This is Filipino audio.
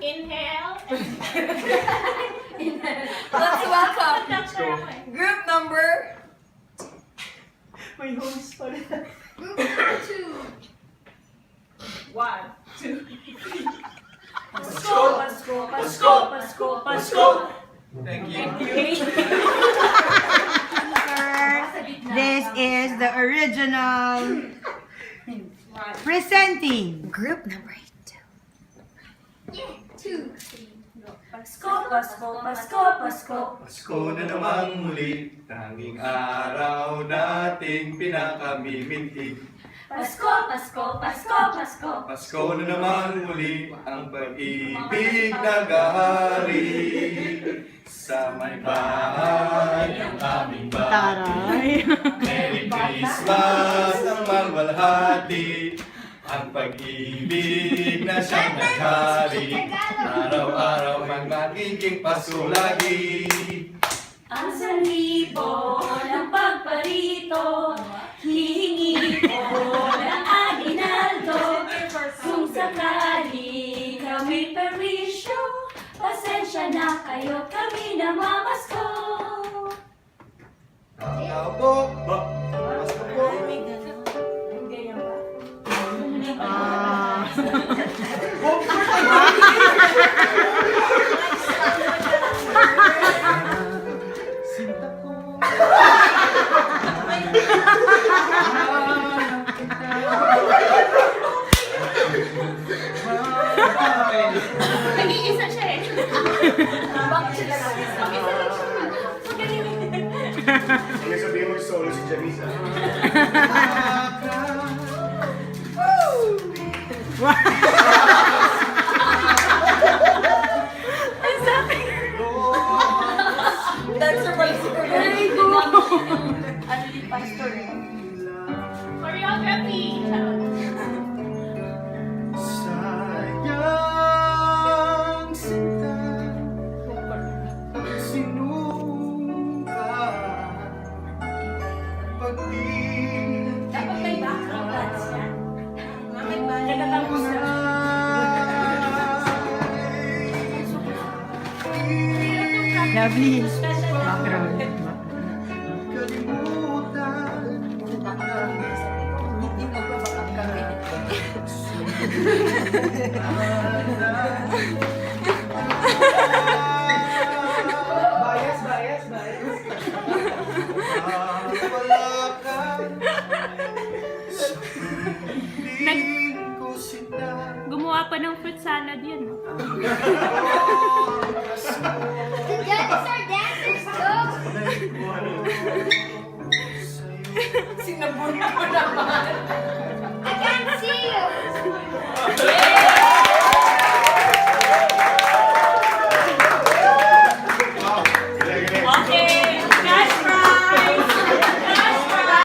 Inhale. Let's welcome Let's go. group number May host pa rin. group number 2. 1, 2, 3. Pasko, Pasko, Pasko, Pasko, Pasko. Thank you. This is the original presenting. Group number 2. Yeah, 2, 3. Pasko, Pasko, Pasko, Pasko. Pasko na namang muli, tanging araw nating pinakamimintig. Pasko, Pasko, Pasko, Pasko. Pasko na namang muli, ang pag-ibig nagahari. Sa may bahay, ang aming bahay. Merry Christmas, ang malwalhati. Ang pag-ibig na siyang naghari. Araw-araw ang magiging pasulagi. Ang salibo ng pagparito, hihingi ko ng aginaldo. Kung sakali kami perwisyo, pasensya na kayo, kami na mamasko. Tao po! Pasko po! Sinta ko. Nag-iisa siya eh. Bakit sila nag-isa? Sige, sabihin mo solo si Janisa. That's the bicycle. Very good. Ano yung pastor eh? Choreography. Sayang sinta, sinuka, Dapat may background dance yan. Nagtatapos na. Lovely. Background. Hindi magbabakang kami. Bias. Gumawa pa ng fruit salad yan. Janice are dancers, go! Sinabon ko naman.